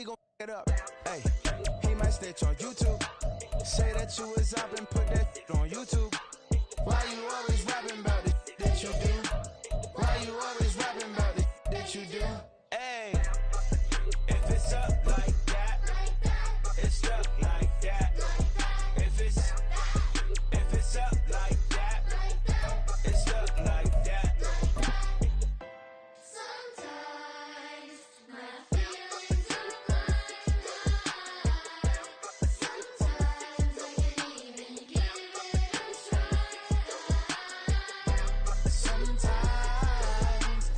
He gon' it up. Hey, he might snitch on YouTube. Say that you was up and put that on YouTube. Why you always rapping about it that you do? Why you always rapping about it that you do? Hey, if it's up like that, it's up like that. If it's up like that, it's up like that. Sometimes my feelings are blind. Sometimes I can't even give it a try. Sometimes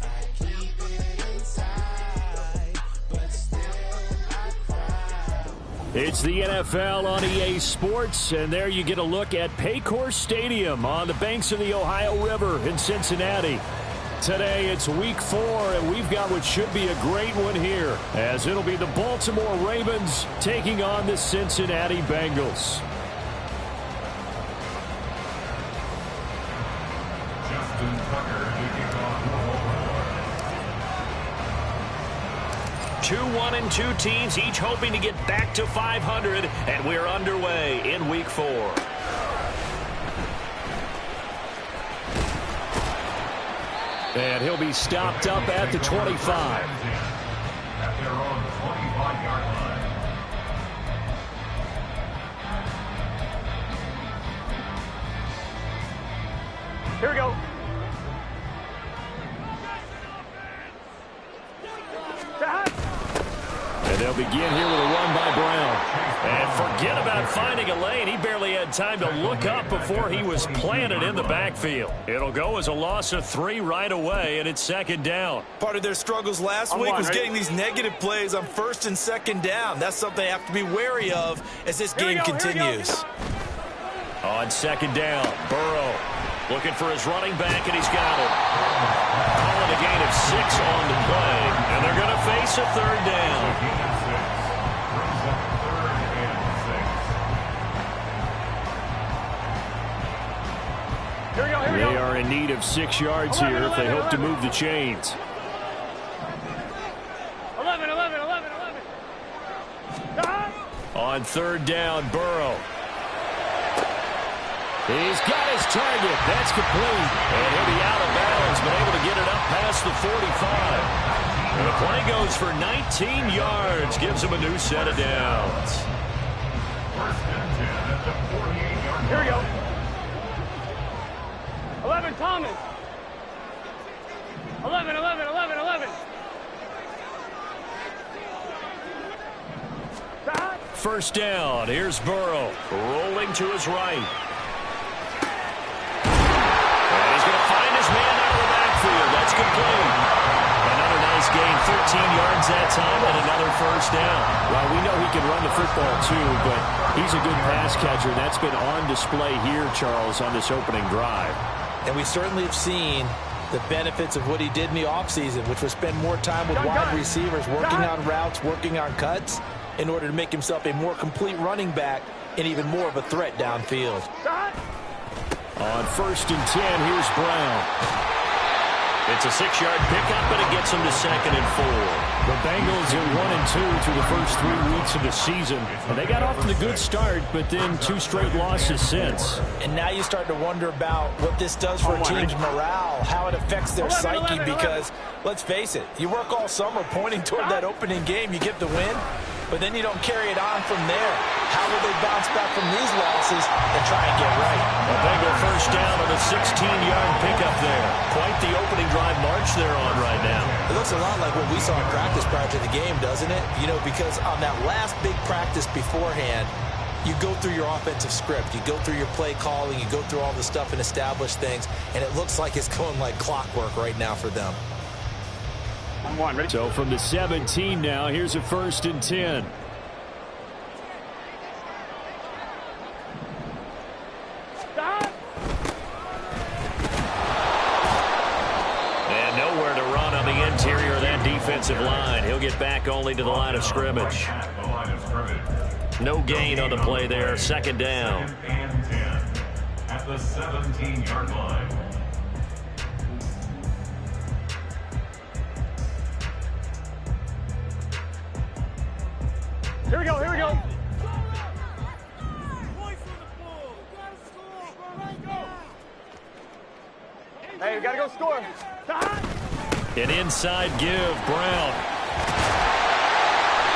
I keep it inside, but still I cry. It's the NFL on EA Sports, and there you get a look at Paycor Stadium on the banks of the Ohio River in Cincinnati. Today it's week 4, and we've got what should be a great one here, as it'll be the Baltimore Ravens taking on the Cincinnati Bengals. Justin Tucker taking on the 2-1-2 teams, each hoping to get back to 500, and we're underway in week 4. And he'll be stopped up at the 25. at their own 25-yard line. Here we go. And they'll begin here with a run by Brown. And forget about finding a lane. He barely had time to look up before he was planted in the backfield. It'll go as a loss of 3 right away, and it's second down. Part of their struggles last week was getting these negative plays on first and second down. That's something they have to be wary of as this game continues. On second down, Burrow looking for his running back, and he's got it. Calling a gain of 6 on the play, and they're going to face a third down. They are in need of 6 yards here if they hope to move the chains. 11. On third down, Burrow. He's got his target. That's complete. And he'll be out of bounds, but able to get it up past the 45. And the play goes for 19 yards. Gives him a new set of downs. First and 10 at the 48-yard line. Here we go. 11, Thomas. 11. First down. Here's Burrow. Rolling to his right. And he's going to find his man out of the backfield. That's complete. Another nice gain. 13 yards that time and another first down. Well, we know he can run the football too, but he's a good pass catcher. That's been on display here, Charles, on this opening drive. And we certainly have seen the benefits of what he did in the offseason, which was spend more time with wide receivers, working on routes, working on cuts, in order to make himself a more complete running back and even more of a threat downfield. On first and 10, here's Brown. It's a 6-yard pickup, but it gets him to second and 4. The Bengals are 1-2 through the first 3 weeks of the season. And they got off to a good start, but then 2 straight losses since. And now you start to wonder about what this does for a team's morale, how it affects their psyche, because, let's face it, you work all summer pointing toward that opening game, you get the win, but then you don't carry it on from there. How will they bounce back from these losses and try and get right? A Bengal first down on a 16-yard pickup there. Quite the opening drive march they're on right now. It looks a lot like what we saw in practice prior to the game, doesn't it? You know, because on that last big practice beforehand, you go through your offensive script, you go through your play calling, you go through all the stuff and establish things, and it looks like it's going like clockwork right now for them. So from the 17 now, here's a first and 10. And nowhere to run on the interior of that defensive line. He'll get back only to the line of scrimmage. No gain on the play there. Second down. Second and 10 at the 17-yard line. Here we go, here we go. Hey, we gotta go score. An inside give, Brown.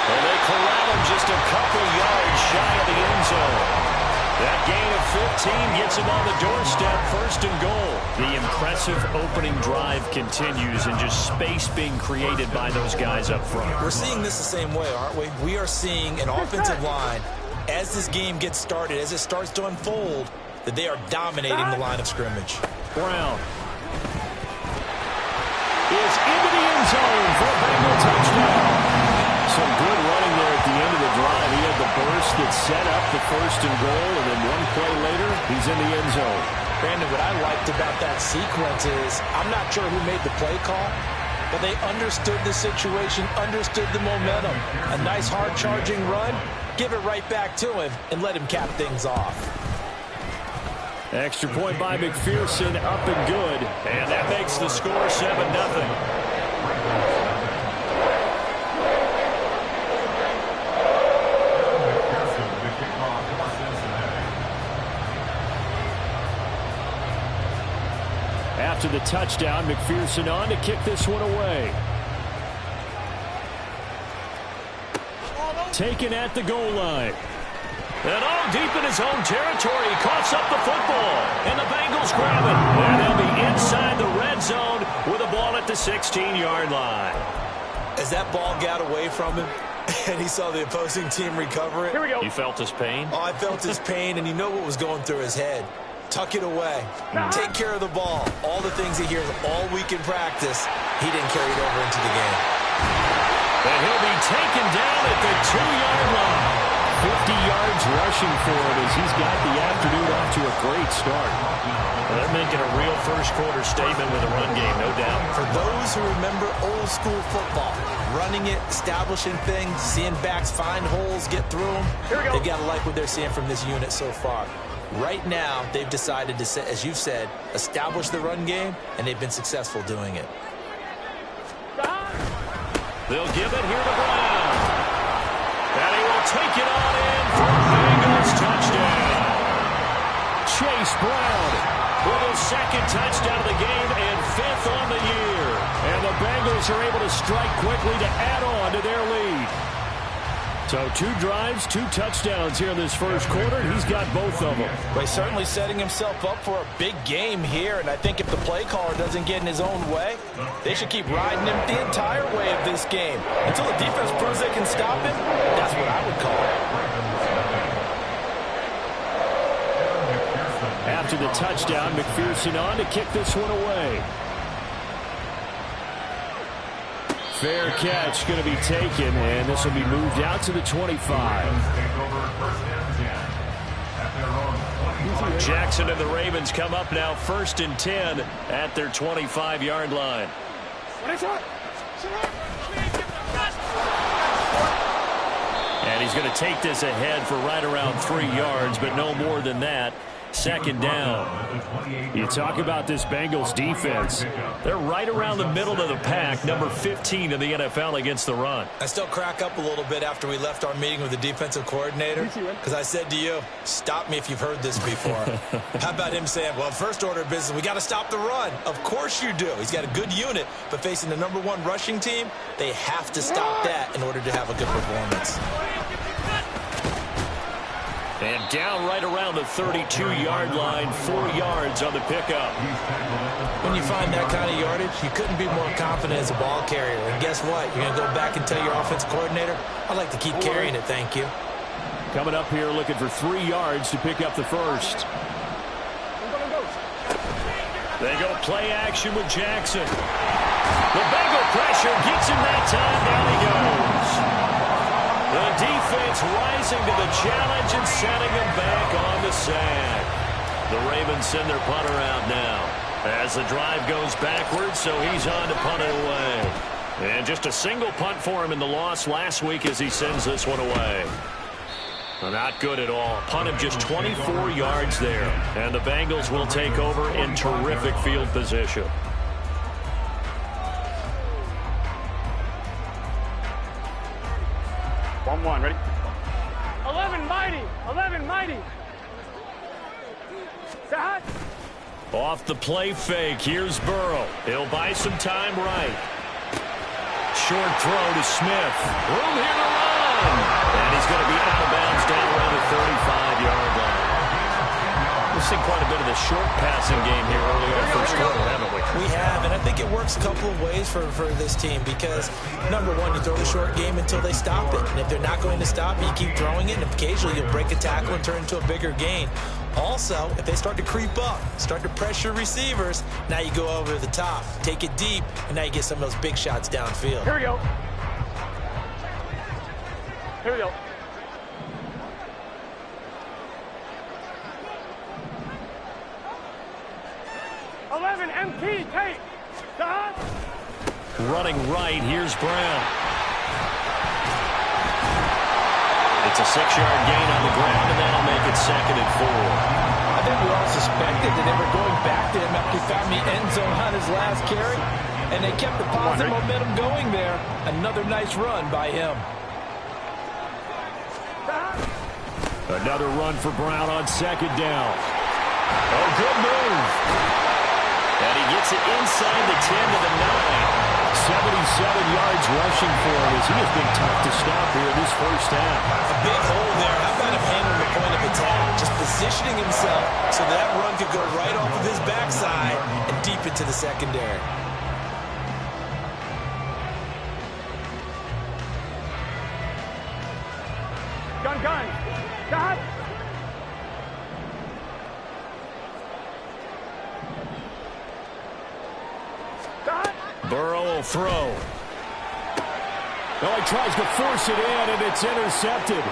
And they corral him just a couple yards shy of the end zone. That gain of 15 gets him on the doorstep, 1st and goal. The impressive opening drive continues and just space being created by those guys up front. We're seeing this the same way, aren't we? We are seeing an offensive line, as this game gets started, as it starts to unfold, that they are dominating the line of scrimmage. Brown is into the end zone for a Bengal touchdown. Some good running there at the end of the drive. He had the burst that set up the 1st and goal, and then one play later, he's in the end zone. Brandon, what I liked about that sequence is, I'm not sure who made the play call, but they understood the situation, understood the momentum. A nice hard-charging run, give it right back to him, and let him cap things off. Extra point by McPherson, up and good. And that makes the score 7-0. After the touchdown, McPherson on to kick this one away. Taken at the goal line. And all deep in his own territory, coughs up the football. And the Bengals grab it. And they'll be inside the red zone with a ball at the 16-yard line. As that ball got away from him, and he saw the opposing team recover it. Here we go. You felt his pain? Oh, I felt his pain, and you know what was going through his head. Tuck it away. Take care of the ball. All the things he hears all week in practice, he didn't carry it over into the game. And he'll be taken down at the 2-yard line. 50 yards rushing for him as he's got the afternoon off to a great start. Well, they're making a real first-quarter statement with a run game, no doubt. For those who remember old-school football, running it, establishing things, seeing backs find holes, get through them, they've got to like what they're seeing from this unit so far. Right now, they've decided to, as you've said, establish the run game, and they've been successful doing it. They'll give it here to Brown. And he will take it on in for a Bengals touchdown. Chase Brown with his 2nd touchdown of the game and 5th on the year. And the Bengals are able to strike quickly to add on to their lead. So 2 drives, 2 touchdowns here in this first quarter. He's got both of them. Well, he's certainly setting himself up for a big game here, and I think if the play caller doesn't get in his own way, they should keep riding him the entire way of this game. Until the defense proves they can stop him, that's what I would call it. After the touchdown, McPherson on to kick this one away. Fair catch going to be taken, and this will be moved out to the 25. Jackson and the Ravens come up now 1st and 10 at their 25-yard line. And he's going to take this ahead for right around 3 yards, but no more than that. 2nd down. You talk about this Bengals defense. They're right around the middle of the pack, number 15 in the NFL against the run. I still crack up a little bit after we left our meeting with the defensive coordinator, because I said to you, stop me if you've heard this before. How about him saying, well, first order of business, we got to stop the run. Of course you do. He's got a good unit, but facing the number 1 rushing team, they have to stop that in order to have a good performance. And down right around the 32-yard line, 4 yards on the pickup. When you find that kind of yardage, you couldn't be more confident as a ball carrier. And guess what? You're going to go back and tell your offensive coordinator, I'd like to keep carrying it, thank you. Coming up here looking for 3 yards to pick up the first. They go play action with Jackson. The Bengal pressure gets him that time. Down he goes. The defense rising to the challenge and setting him back on the sack. The Ravens send their punter out now as the drive goes backwards, so he's on to punt it away. And just a single punt for him in the loss last week as he sends this one away. Well, not good at all. Punt of just 24 yards there. And the Bengals will take over in terrific field position. One 1, ready? 11 mighty, 11 mighty. Set. Off the play fake, here's Burrow. He'll buy some time right. Short throw to Smith. Room here to run. And he's going to be out of bounds down around the 35-yard line. We've seen quite a bit of the short passing game here early in the first quarter, haven't we? We have, and I think it works a couple of ways for this team because, number one, you throw the short game until they stop it. And if they're not going to stop it, you keep throwing it, and occasionally you'll break a tackle and turn it into a bigger gain. Also, if they start to creep up, start to pressure receivers, now you go over the top, take it deep, and now you get some of those big shots downfield. Here we go. Here we go. MT, take. Running right, here's Brown. It's a 6-yard gain on the ground, and that'll make it 2nd and 4. I think we all suspected that they were going back to him after he found the end zone on his last carry, and they kept the positive momentum going there. Another nice run by him. Another run for Brown on 2nd down. Oh, good move. And he gets it inside the 10 to the 9. 77 yards rushing for him as he has been tough to stop here in this first half. A big hole there. How about him handling the point of attack? Just positioning himself so that run could go right off of his backside and deep into the secondary. Gun. Got. Burrow will throw. Oh, he tries to force it in, and it's intercepted.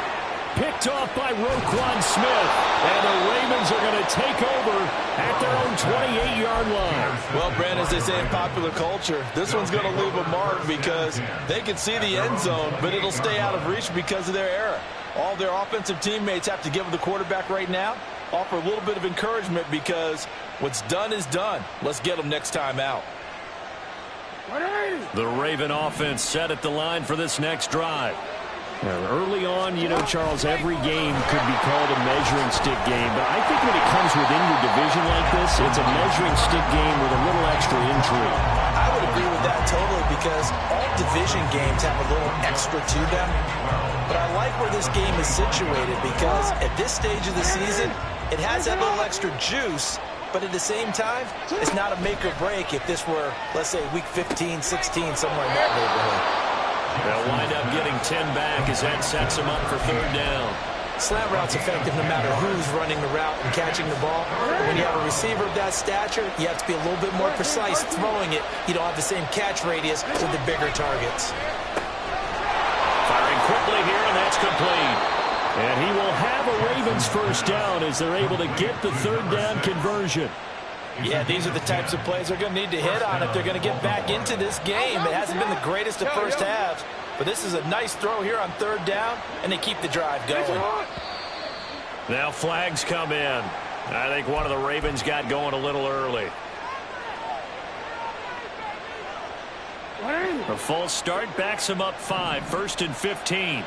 Picked off by Roquan Smith. And the Ravens are going to take over at their own 28-yard line. Well, Brand, as they say in popular culture, this one's going to leave a mark because they can see the end zone, but it'll stay out of reach because of their error. All their offensive teammates have to give the quarterback right now, offer a little bit of encouragement because what's done is done. Let's get them next time out. The Raven offense set at the line for this next drive. Early on, you know, Charles, every game could be called a measuring stick game, but I think when it comes within your division like this, it's a measuring stick game with a little extra intrigue. I would agree with that totally because all division games have a little extra to them, but I like where this game is situated because at this stage of the season, it has that little extra juice. But at the same time, it's not a make or break if this were, let's say, week 15, 16, somewhere in that neighborhood. They'll wind up getting 10 back as that sets them up for 3rd down. Slant route's effective no matter who's running the route and catching the ball. But when you have a receiver of that stature, you have to be a little bit more precise throwing it. You don't have the same catch radius with the bigger targets. Firing quickly here, and that's complete. And he will have a Ravens 1st down as they're able to get the 3rd down conversion. Yeah, these are the types of plays they're going to need to hit on if they're going to get back into this game. It hasn't been the greatest of first halves, but this is a nice throw here on 3rd down, and they keep the drive going. Now flags come in. I think one of the Ravens got going a little early. A false start backs him up 5, 1st and 15.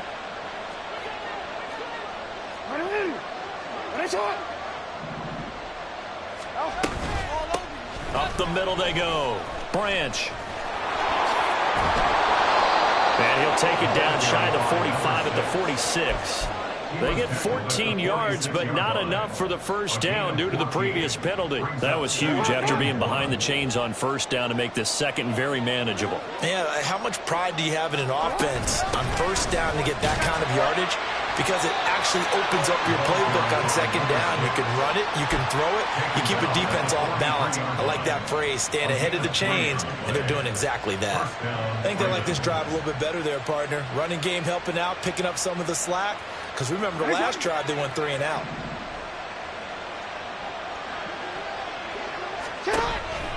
Up the middle they go. Branch. And he'll take it down shy of the 45 at the 46. They get 14 yards, but not enough for the 1st down due to the previous penalty. That was huge after being behind the chains on 1st down to make this 2nd very manageable. Yeah, how much pride do you have in an offense on 1st down to get that kind of yardage? Because it actually opens up your playbook on 2nd down. You can run it, you can throw it, you keep a defense off balance. I like that phrase, stand ahead of the chains, and they're doing exactly that. I think they like this drive a little bit better there, partner. Running game helping out, picking up some of the slack. Because remember, the last drive, they went 3 and out.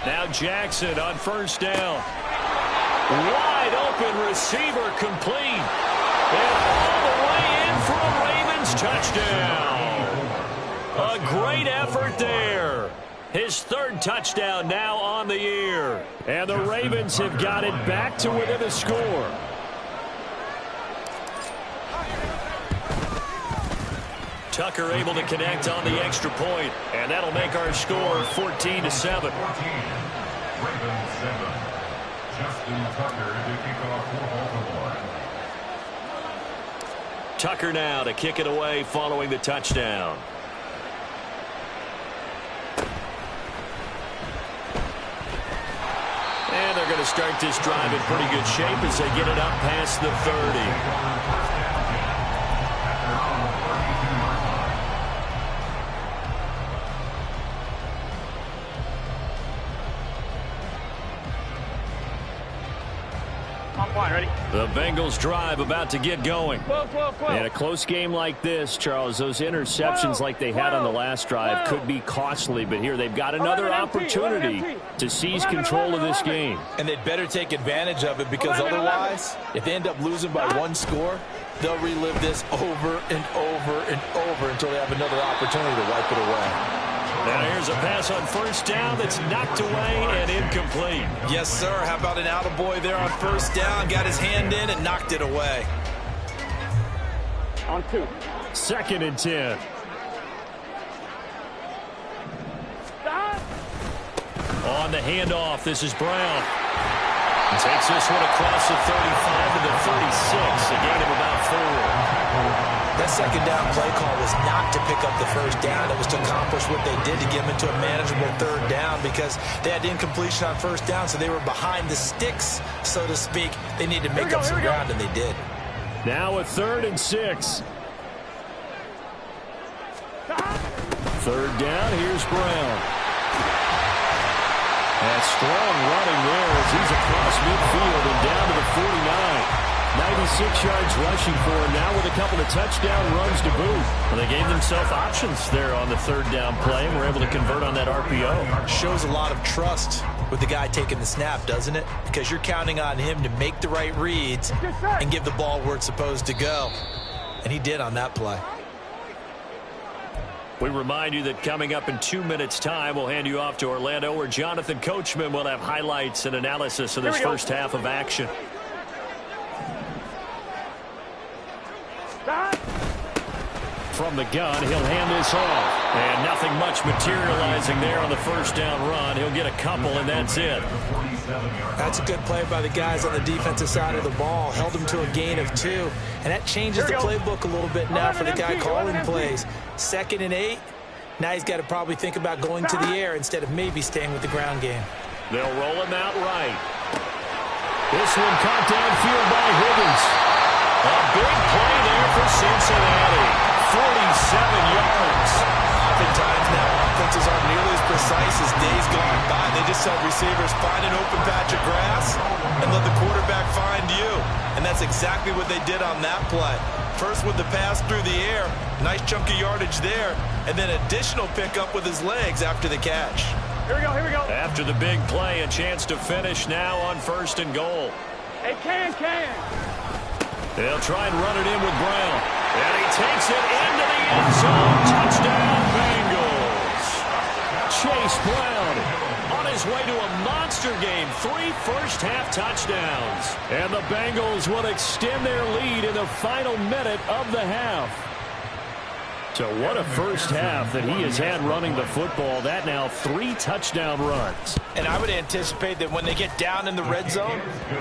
Now Jackson on 1st down. Wide open receiver complete. And all the way in for a Ravens touchdown. A great effort there. His 3rd touchdown now on the year. And the Ravens have got it back to within a score. Tucker able to connect on the extra point, and that'll make our score 14-7. 14. Ravens 7. Justin Tucker to kick off for Baltimore. Tucker now to kick it away following the touchdown. And they're going to start this drive in pretty good shape as they get it up past the 30. Ready? The Bengals drive about to get going. 12. In a close game like this, Charles, those interceptions like they had on the last drive could be costly, but here they've got another opportunity to seize control of this game. And they'd better take advantage of it, because otherwise, if they end up losing by one score, they'll relive this over and over and over until they have another opportunity to wipe it away. Now here's a pass on first down that's knocked away and incomplete. Yes, sir. How about an attaboy there on first down? Got his hand in and knocked it away. On 2. 2nd and 10. On the handoff, this is Brown. Takes this one across the 35 to the 36. A gain of about 4. That second down play call was not to pick up the first down. It was to accomplish what they did, to get them into a manageable third down, because they had incompletion on first down, so they were behind the sticks, so to speak. They needed to make up some ground, and they did. Now a 3rd and 6. 3rd down, here's Brown. And strong running there as he's across midfield and down to the 49. 96 yards rushing for him now with a couple of touchdown runs to boot. Well, they gave themselves options there on the 3rd down play and were able to convert on that RPO. Shows a lot of trust with the guy taking the snap, doesn't it? Because you're counting on him to make the right reads and give the ball where it's supposed to go. And he did on that play. We remind you that coming up in 2 minutes' time, we'll hand you off to Orlando, where Jonathan Coachman will have highlights and analysis of this first half of action. From the gun, he'll hand this off. And nothing much materializing there on the first down run. He'll get a couple, and that's it. That's a good play by the guys on the defensive side of the ball. Held them to a gain of 2. And that changes the playbook a little bit now for the guy calling plays. 2nd and 8. Now he's got to probably think about going to the air instead of maybe staying with the ground game. They'll roll him out right. This one caught downfield by Higgins. A big play there for Cincinnati. 47 yards. Oftentimes now, offenses aren't nearly as precise as days gone by. They just tell receivers, find an open patch of grass and let the quarterback find you. And that's exactly what they did on that play. First with the pass through the air, nice chunk of yardage there, and then additional pickup with his legs after the catch. Here we go. After the big play, a chance to finish now on 1st and goal. Hey, can. They'll try and run it in with Brown. And he takes it into the end zone. Touchdown, Bengals. Chase Brown On his way to a monster game. 3 first-half touchdowns. And the Bengals will extend their lead in the final minute of the half. So what a first half that he has had running the football. That now 3 touchdown runs. And I would anticipate that when they get down in the red zone,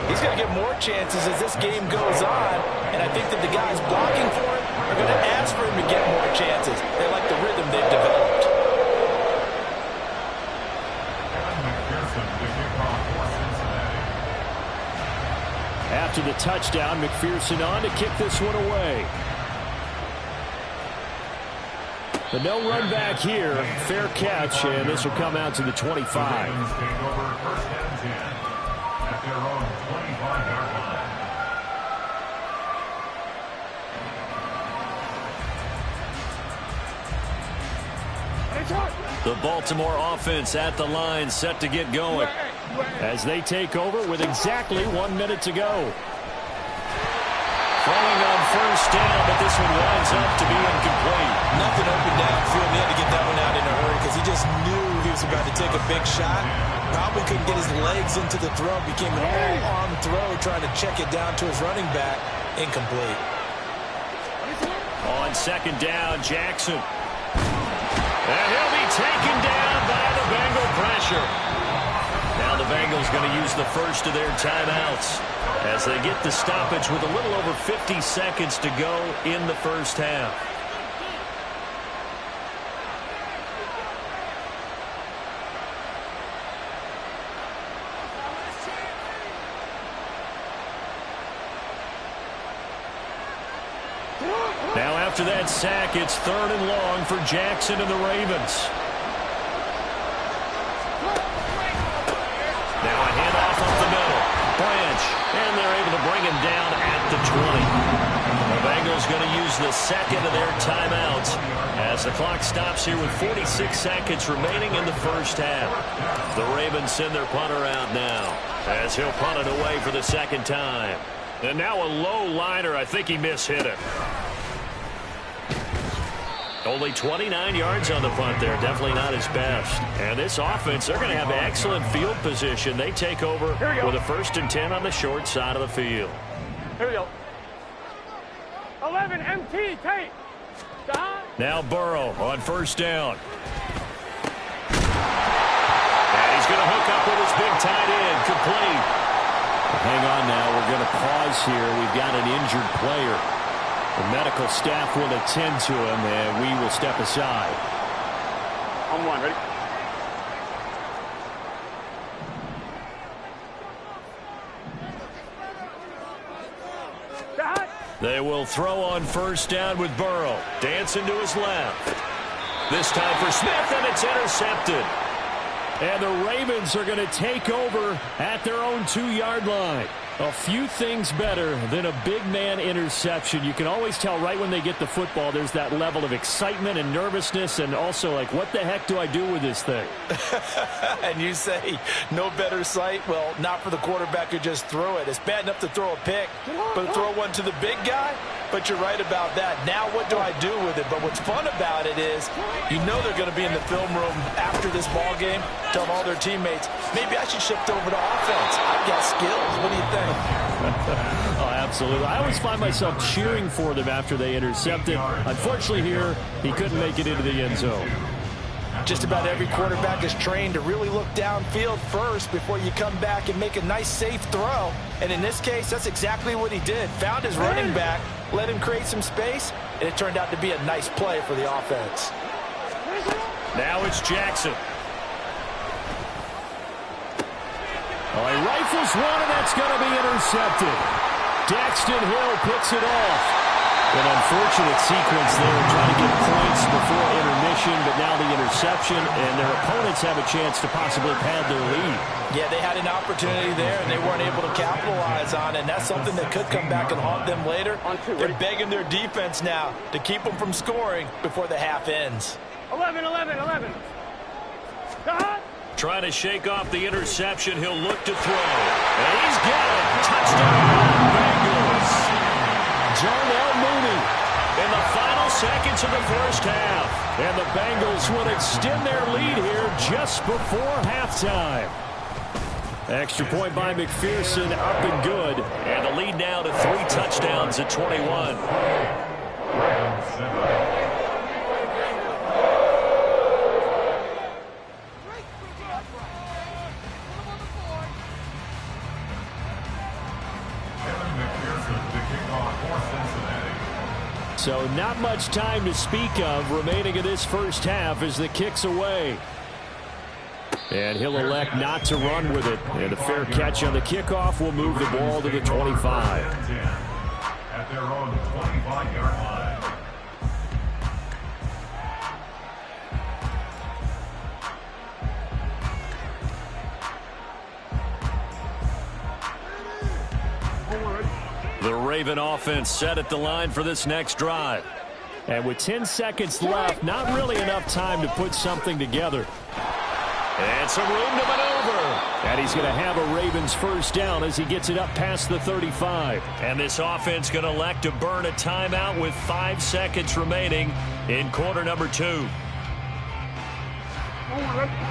he's going to get more chances as this game goes on. And I think that the guys blocking for him are going to ask for him to get more chances. They like the rhythm they've developed. After the touchdown, McPherson on to kick this one away. The no run back here, fair catch, and this will come out to the 25. The Baltimore offense at the line, set to get going. As they take over with exactly 1 minute to go. Throwing on first down, but this one winds up to be incomplete. Nothing open downfield. He had to get that one out in a hurry because he just knew he was about to take a big shot. Probably couldn't get his legs into the throw. Became an all-arm throw, trying to check it down to his running back. Incomplete. On on second down, Jackson. And he'll be taken down by the Bengal pressure. Now the Bengals going to use the first of their timeouts as they get the stoppage with a little over 50 seconds to go in the first half. Now after that sack, it's 3rd and long for Jackson and the Ravens. Now a handoff up the middle. Branch, and they're able to bring him down at the 20. The Bengals going to use the second of their timeouts as the clock stops here with 46 seconds remaining in the first half. The Ravens send their punter out now as he'll punt it away for the second time. And now a low liner. I think he mishit it. Only 29 yards on the punt there. Definitely not his best. And this offense, they're going to have excellent field position. They take over with a 1st and 10 on the short side of the field. Here we go. 11 MT, tape. Now Burrow on 1st down. And he's going to hook up with his big tight end. Complete. Hang on now. We're going to pause here. We've got an injured player. The medical staff will attend to him, and we will step aside. On 1, ready? They will throw on 1st down with Burrow. Dancing to his left. This time for Smith, and it's intercepted. And the Ravens are going to take over at their own 2-yard line. A few things better than a big man interception. You can always tell right when they get the football, there's that level of excitement and nervousness, and also like, what the heck do I do with this thing? And you say no better sight? Well, not for the quarterback who just threw it. It's bad enough to throw a pick, but to throw one to the big guy? But you're right about that. Now what do I do with it? But what's fun about it is you know they're going to be in the film room after this ball game, tell all their teammates, maybe I should shift over to offense. I've got skills. What do you think? Oh, absolutely. I always find myself cheering for them after they intercepted. Unfortunately here, he couldn't make it into the end zone. Just about every quarterback is trained to really look downfield first before you come back and make a nice, safe throw. And in this case, that's exactly what he did. Found his running back, let him create some space, and it turned out to be a nice play for the offense. Now it's Jackson. Oh, he rifles one, and that's going to be intercepted. Daxton Hill picks it off. An unfortunate sequence there, trying to get points before intermission, but now the interception, and their opponents have a chance to possibly pad their lead. Yeah, they had an opportunity there, and they weren't able to capitalize on it, and that's something that could come back and haunt them later. They're begging their defense now to keep them from scoring before the half ends. 11. Trying to shake off the interception. He'll look to throw. And he's got it. Touchdown, Bengals. Jarnell Mooney In the final seconds of the first half. And the Bengals will extend their lead here just before halftime. Extra point by McPherson, up and good. And the lead now to 3 touchdowns at 21. So not much time to speak of remaining in this first half as the kick's away. And he'll elect not to run with it. And a fair catch on the kickoff will move the ball to the 25. At their own 25-yard line. The Raven offense set at the line for this next drive. And with 10 seconds left, not really enough time to put something together. And some room to maneuver. And he's going to have a Ravens first down as he gets it up past the 35. And this offense going to elect to burn a timeout with 5 seconds remaining in quarter number 2.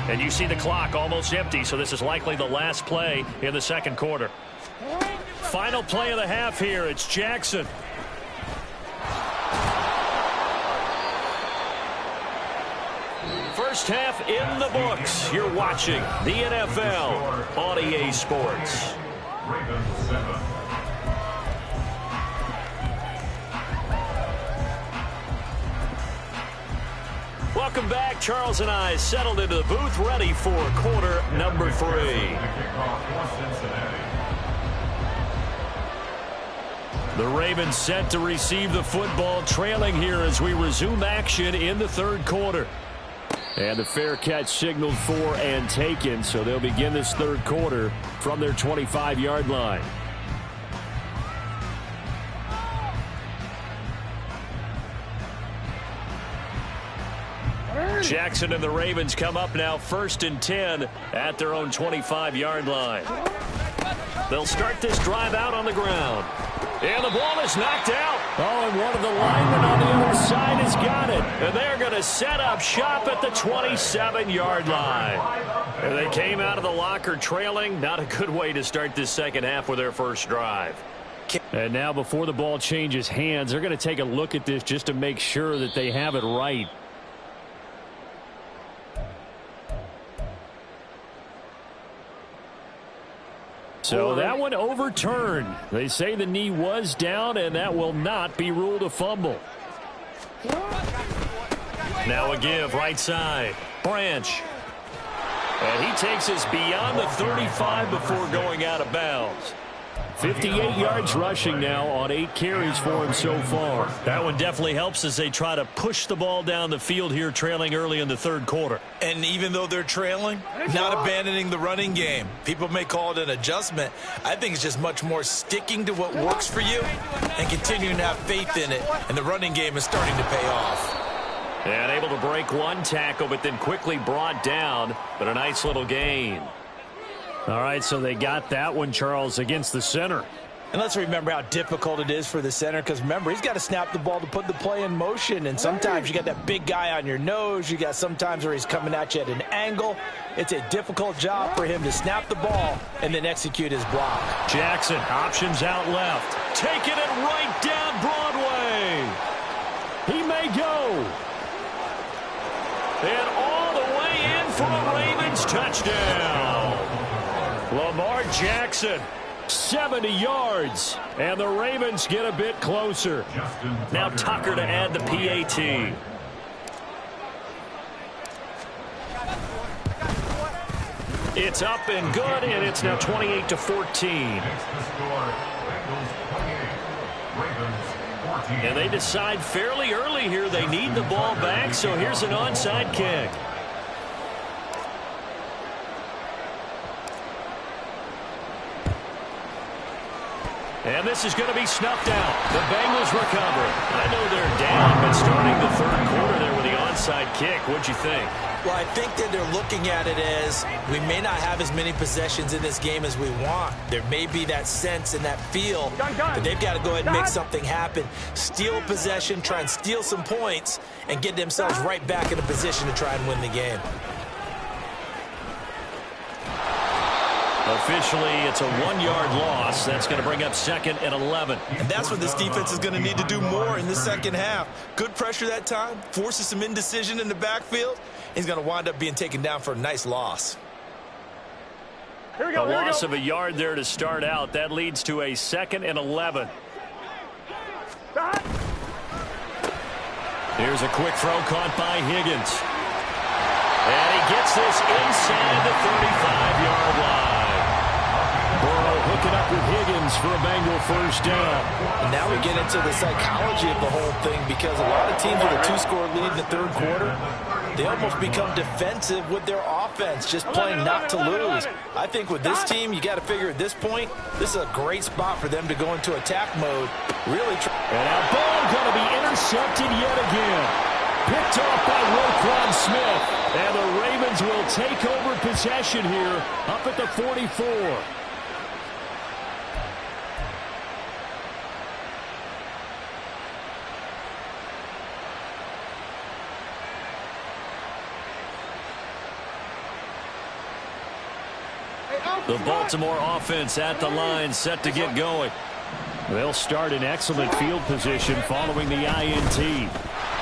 And you see the clock almost empty, so this is likely the last play in the second quarter. Final play of the half here. It's Jackson. first half in the books. You're watching the NFL on EA Sports. Ravens 7. Welcome back. Charles and I settled into the booth, ready for quarter number 3. The kickoff for Cincinnati. The Ravens set to receive the football, trailing here as we resume action in the third quarter. And the fair catch signaled for and taken, so they'll begin this third quarter from their 25-yard line. Jackson and the Ravens come up now 1st and 10 at their own 25-yard line. They'll start this drive out on the ground. And the ball is knocked out. Oh, and one of the linemen on the other side has got it. And they're going to set up shop at the 27-yard line. And they came out of the locker trailing. Not a good way to start this second half with their first drive. And now before the ball changes hands, they're going to take a look at this just to make sure that they have it right. So that one overturned. They say the knee was down, and that will not be ruled a fumble. Now a give right side. Branch. And he takes us beyond the 35 before going out of bounds. 58 yards rushing now on 8 carries for him so far. That one definitely helps as they try to push the ball down the field here, trailing early in the third quarter. And even though they're trailing, not abandoning the running game. People may call it an adjustment. I think it's just much more sticking to what works for you and continuing to have faith in it. And the running game is starting to pay off. And able to break one tackle, but then quickly brought down. But a nice little gain. All right, so they got that one, Charles, against the center. And let's remember how difficult it is for the center, because remember, he's got to snap the ball to put the play in motion, and sometimes you got that big guy on your nose. You got sometimes where he's coming at you at an angle. It's a difficult job for him to snap the ball and then execute his block. Jackson, options out left. Taking it right down Broadway. He may go. And all the way in for a Ravens touchdown. Lamar Jackson, 70 yards, and the Ravens get a bit closer. Now Tucker to add the PAT. It's up and good, and it's now 28-14. And they decide fairly early here they need the ball back, so here's an onside kick. And this is going to be snuffed out. The Bengals recover. I know they're down, but starting the third quarter there with the onside kick, what'd you think? Well, I think that they're looking at it as we may not have as many possessions in this game as we want. There may be that sense and that feel, but they've got to go ahead and make something happen. Steal possession, try and steal some points, and get themselves right back in a position to try and win the game. Officially, it's a 1-yard loss. That's going to bring up 2nd and 11. And that's what this defense is going to need to do more in the second half. Good pressure that time, forces some indecision in the backfield. He's going to wind up being taken down for a nice loss. A loss of a yard there to start out. That leads to a 2nd and 11. Here's a quick throw caught by Higgins. And he gets this inside the 35-yard line. Burrow hooking up with Higgins for a Bengal first down. And now we get into the psychology of the whole thing, because a lot of teams with a 2-score lead in the third quarter, they almost become defensive with their offense, just playing not to lose. I think with this team, you got to figure at this point, this is a great spot for them to go into attack mode. Really and that ball going to be intercepted yet again. Picked off by Roquan Smith. And the Ravens will take over possession here up at the 44. The Baltimore offense at the line, set to get going. They'll start in excellent field position following the INT.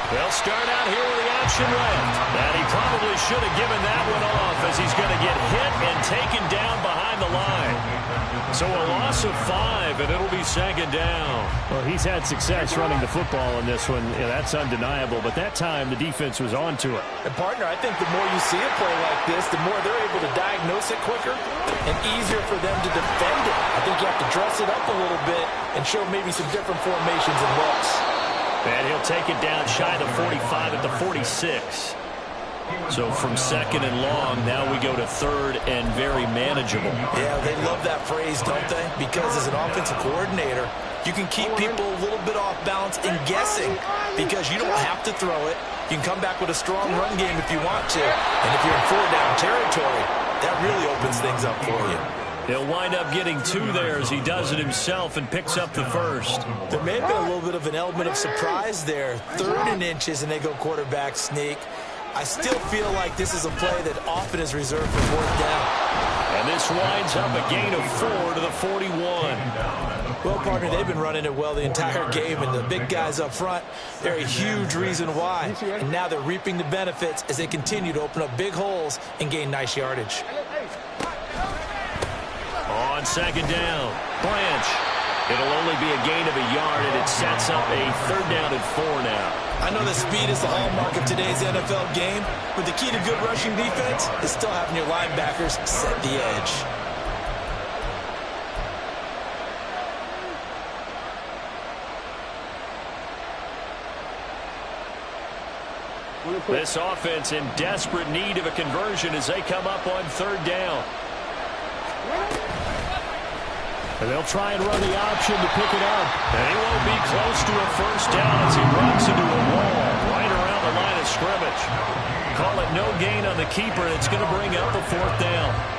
They'll start out here with the option left. And he probably should have given that one off as he's going to get hit and taken down behind the line. So a loss of 5, and it'll be second down. Well, he's had success running the football in this one. Yeah, that's undeniable. But that time, the defense was on to it. And, partner, I think the more you see a play like this, the more they're able to diagnose it quicker and easier for them to defend it. I think you have to dress it up a little bit and show maybe some different formations and looks. And he'll take it down shy of the 45 at the 46. So from second and long, now we go to third and very manageable. Yeah, they love that phrase, don't they? Because as an offensive coordinator, you can keep people a little bit off balance and guessing because you don't have to throw it. You can come back with a strong run game if you want to. And if you're in 4-down territory, that really opens things up for you. He'll wind up getting 2 there as he does it himself and picks up the first. There may have been a little bit of an element of surprise there. 3rd and inches, and they go quarterback sneak. I still feel like this is a play that often is reserved for 4th down. And this winds up a gain of 4 to the 41. Well, partner, they've been running it well the entire game, and the big guys up front, they're a huge reason why. And now they're reaping the benefits as they continue to open up big holes and gain nice yardage. On second down, Branch. It'll only be a gain of a yard, and it sets up a 3rd down and 4 now. I know that speed is the hallmark of today's NFL game, but the key to good rushing defense is still having your linebackers set the edge. This offense in desperate need of a conversion as they come up on 3rd down. And they'll try and run the option to pick it up. And he won't be close to a 1st down as he runs into a wall right around the line of scrimmage. Call it no gain on the keeper, and it's going to bring up a 4th down.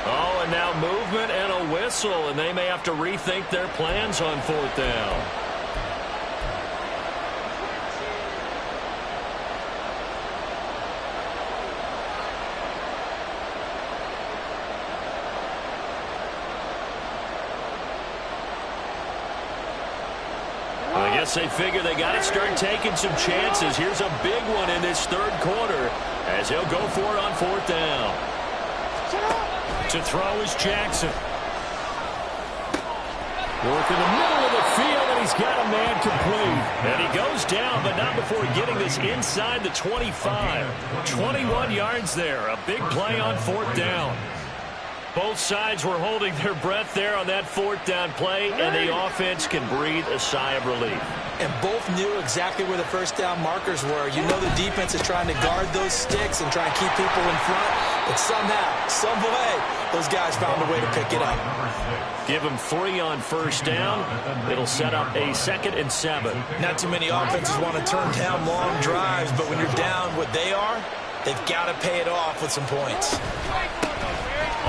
Oh, and now movement and a whistle, and they may have to rethink their plans on 4th down. I guess they figure they got to start taking some chances. Here's a big one in this 3rd quarter as he'll go for it on 4th down. To throw is Jackson. Work in the middle of the field, and he's got a man complete. And he goes down, but not before getting this inside the 25. 21 yards there. A big play on 4th down. Both sides were holding their breath there on that 4th down play, and the offense can breathe a sigh of relief. And both knew exactly where the 1st down markers were. You know the defense is trying to guard those sticks and try and keep people in front. But somehow, some way, those guys found a way to pick it up. Give them 3 on 1st down. It'll set up a 2nd and 7. Not too many offenses want to turn down long drives, but when you're down what they are, they've got to pay it off with some points.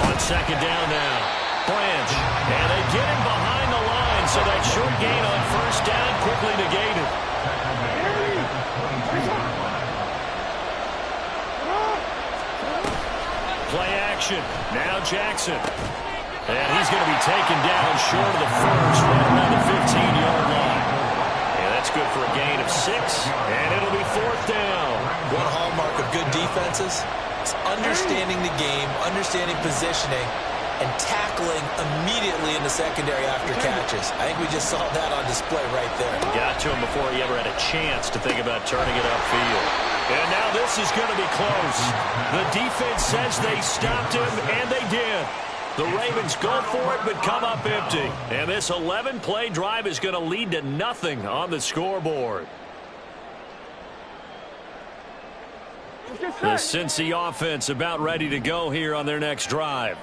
On 2nd down now, Branch. And they get him behind the line, so that short gain on 1st down quickly negated. Play action. Now Jackson. And he's going to be taken down short of the 1st, right around the 15-yard line. And that's good for a gain of 6, and it'll be 4th down. One hallmark of good defenses is understanding the game, understanding positioning, and tackling immediately in the secondary after catches. I think we just saw that on display right there. Got to him before he ever had a chance to think about turning it upfield. And now this is going to be close. The defense says they stopped him, and they did. The Ravens go for it, but come up empty. And this 11-play drive is going to lead to nothing on the scoreboard. The Cincy offense about ready to go here on their next drive.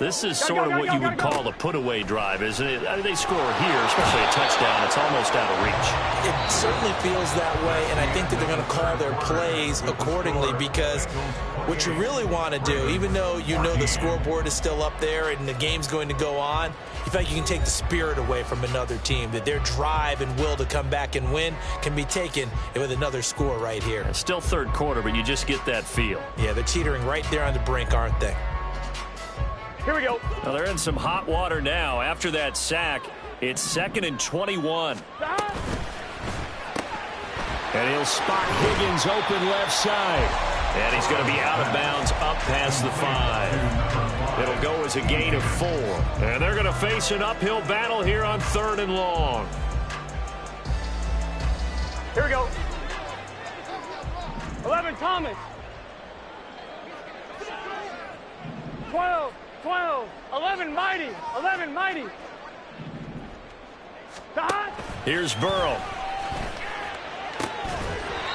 This is sort of what you would call a put-away drive, isn't it? I mean, they score here, especially a touchdown. It's almost out of reach. It certainly feels that way, and I think that they're going to call their plays accordingly, because what you really want to do, even though you know the scoreboard is still up there and the game's going to go on, you feel like you can take the spirit away from another team, that their drive and will to come back and win can be taken with another score right here. It's still third quarter, but you just get that feel. Yeah, they're teetering right there on the brink, aren't they? Here we go. Well, they're in some hot water now. After that sack, it's 2nd and 21. And he'll spot Higgins open left side. And he's going to be out of bounds up past the 5. It'll go as a gain of 4. And they're going to face an uphill battle here on 3rd and long. Here we go. 11, Thomas. 12, 11, Mighty. 11, Mighty. Here's Burrow.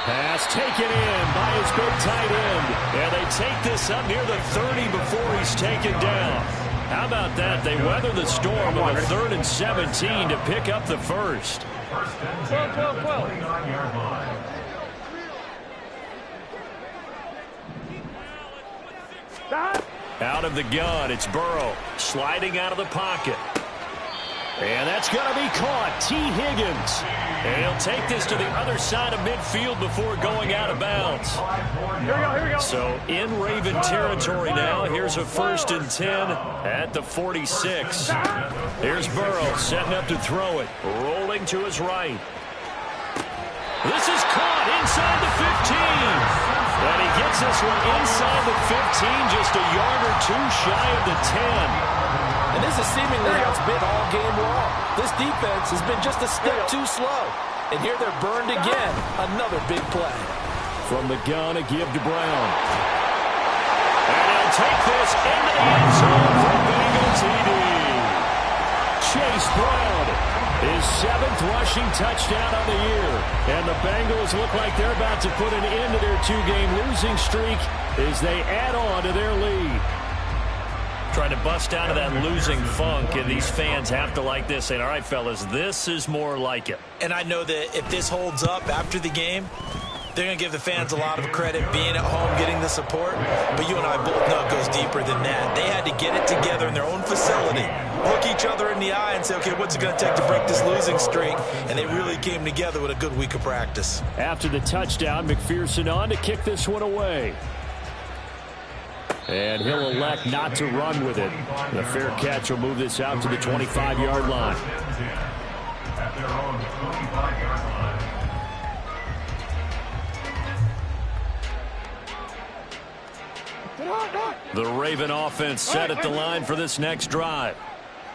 Pass taken in by his big tight end. And they take this up near the 30 before he's taken down. How about that? They weather the storm with a 3rd and 17 to pick up the first. 12. Out of the gun, it's Burrow sliding out of the pocket. And that's going to be caught. T. Higgins. And he'll take this to the other side of midfield before going out of bounds. Here we go. So in Raven territory now. Here's a 1st and 10 at the 46. Here's Burrow setting up to throw it. Rolling to his right. This is caught inside the 15. And he gets this one inside the 15, just a yard or 2 shy of the 10. And this is seemingly what's been all game long. This defense has been just a step too slow. And here they're burned again. Another big play. From the gun, a give to Brown. And he'll take this into the end zone for Bengal TD. Chase Brown, his 7th rushing touchdown on the year. And the Bengals look like they're about to put an end to their 2-game losing streak as they add on to their lead. Trying to bust out of that losing funk, and these fans have to like this, saying, all right, fellas, this is more like it. And I know that if this holds up after the game, they're going to give the fans a lot of credit being at home, getting the support. But you and I both know it goes deeper than that. They had to get it together in their own facility, look each other in the eye and say, okay, what's it going to take to break this losing streak? And they really came together with a good week of practice. After the touchdown, McPherson on to kick this one away. And he'll elect not to run with it. The fair catch will move this out to the 25-yard line. At their own 25-yard line. The Raven offense set at the line for this next drive.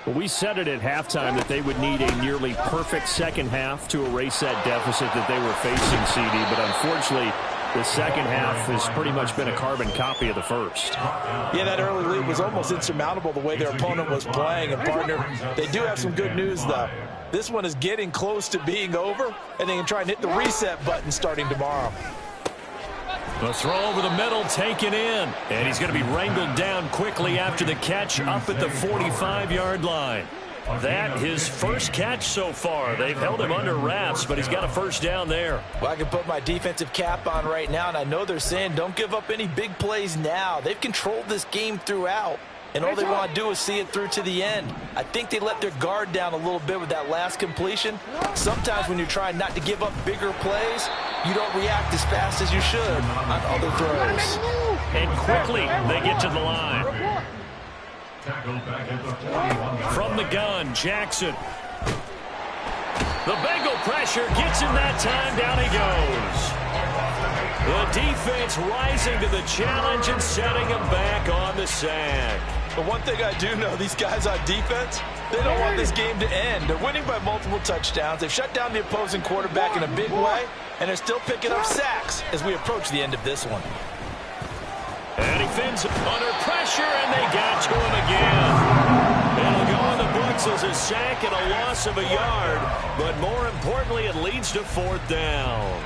Well, we said it at halftime that they would need a nearly perfect second half to erase that deficit that they were facing, CD. But unfortunately, the second half has pretty much been a carbon copy of the first. Yeah, that early lead was almost insurmountable the way their opponent was playing. And, partner, they do have some good news, though. This one is getting close to being over, and they can try and hit the reset button starting tomorrow. The throw over the middle taken in. And he's going to be wrangled down quickly after the catch up at the 45-yard line. That his first catch so far. They've held him under wraps, but he's got a first down there. Well, I can put my defensive cap on right now, and I know they're saying don't give up any big plays now. They've controlled this game throughout, and all they want to do is see it through to the end. I think they let their guard down a little bit with that last completion. Sometimes when you're trying not to give up bigger plays, you don't react as fast as you should on other throws. And quickly they get to the line. From the gun, Jackson. The Bengal pressure gets him that time. Down he goes. The defense rising to the challenge and setting him back on the sack. But one thing I do know, these guys on defense, they don't want this game to end. They're winning by multiple touchdowns. They've shut down the opposing quarterback in a big way, and they're still picking up sacks as we approach the end of this one. And he fins under pressure, and they got to him again. It'll go in the books as a sack and a loss of a yard, but more importantly, it leads to 4th down.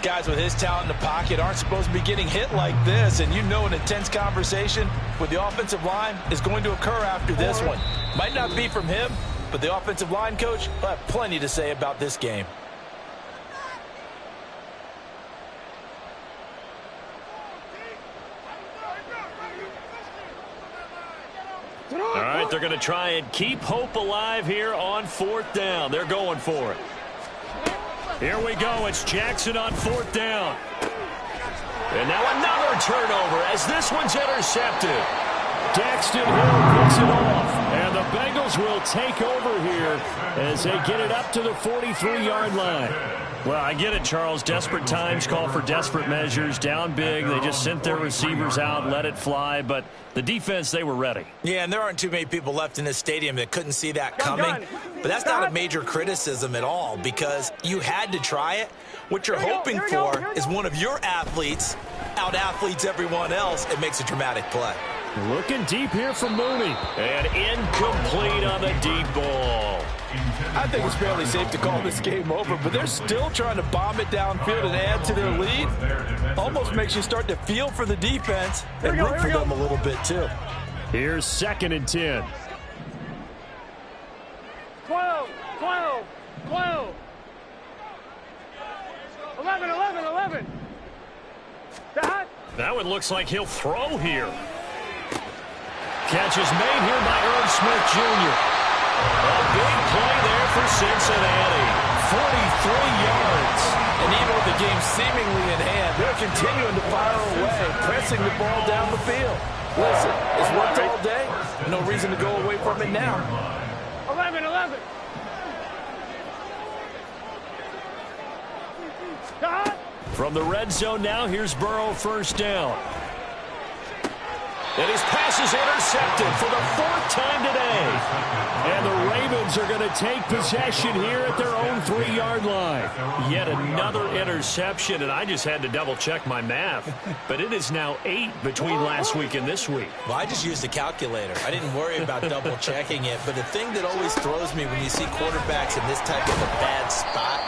Guys with his talent in the pocket aren't supposed to be getting hit like this, and you know an intense conversation with the offensive line is going to occur after this one. Might not be from him, but the offensive line coach will have plenty to say about this game. All right, they're going to try and keep hope alive here on 4th down. They're going for it. Here we go. It's Jackson on 4th down. And now another turnover as this one's intercepted. Daxton Hill picks it off, and the Bengals will take over here as they get it up to the 43-yard line. Well, I get it, Charles. Desperate times call for desperate measures. Down big. They just sent their receivers out, let it fly. But the defense, they were ready. Yeah, and there aren't too many people left in this stadium that couldn't see that coming. But that's not a major criticism at all because you had to try it. What you're hoping for is one of your athletes out-athletes everyone else and makes a dramatic play. Looking deep here for Mooney. And incomplete on the deep ball. I think it's fairly safe to call this game over, but they're still trying to bomb it downfield and add to their lead. Almost makes you start to feel for the defense and root for them a little bit too. Here's 2nd and 10. 12, 12, 12. 11, 11, 11. That one looks like he'll throw here. Catch is made here by Irv Smith Jr. A big play there for Cincinnati. 43 yards. And even with the game seemingly in hand, they're continuing to fire away, pressing the ball down the field. Listen, it's worked all day. No reason to go away from it now. 11, 11. From the red zone now, here's Burrow 1st down. And his pass is intercepted for the 4th time today. And the Ravens are going to take possession here at their own 3-yard line. Yet another interception, and I just had to double-check my math. But it is now 8 between last week and this week. Well, I just used a calculator. I didn't worry about double-checking it. But the thing that always throws me when you see quarterbacks in this type of a bad spot,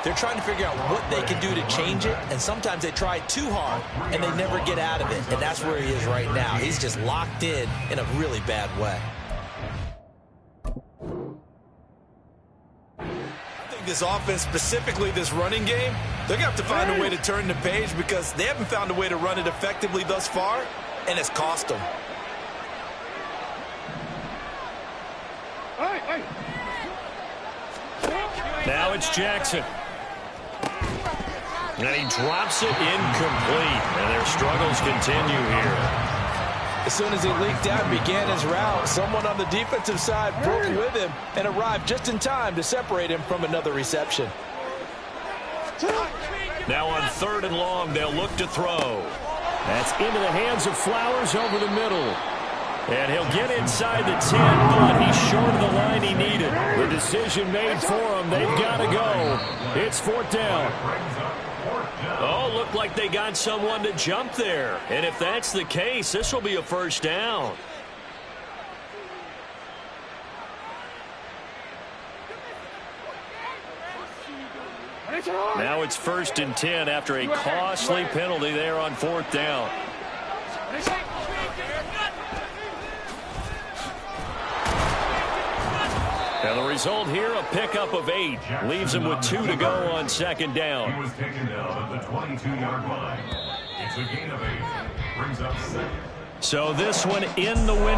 they're trying to figure out what they can do to change it, and sometimes they try too hard, and they never get out of it. And that's where he is right now. He's just locked in a really bad way. I think this offense, specifically this running game, they're going to have to find a way to turn the page because they haven't found a way to run it effectively thus far, and it's cost them. Now it's Jackson. And he drops it incomplete. And their struggles continue here. As soon as he leaked out and began his route, someone on the defensive side broke with him and arrived just in time to separate him from another reception. Now on 3rd and long, they'll look to throw. That's into the hands of Flowers over the middle. And he'll get inside the 10, but he's short of the line he needed. The decision made for him. They've got to go. It's 4th down. Oh, looked like they got someone to jump there. And if that's the case, this will be a 1st down. Now it's 1st and 10 after a costly penalty there on 4th down. And the result here, a pickup of 8. Leaves him with 2 to go on 2nd down. He was taken down at the 22-yard line. It's a gain of 8. Brings up 7. So this one in the win.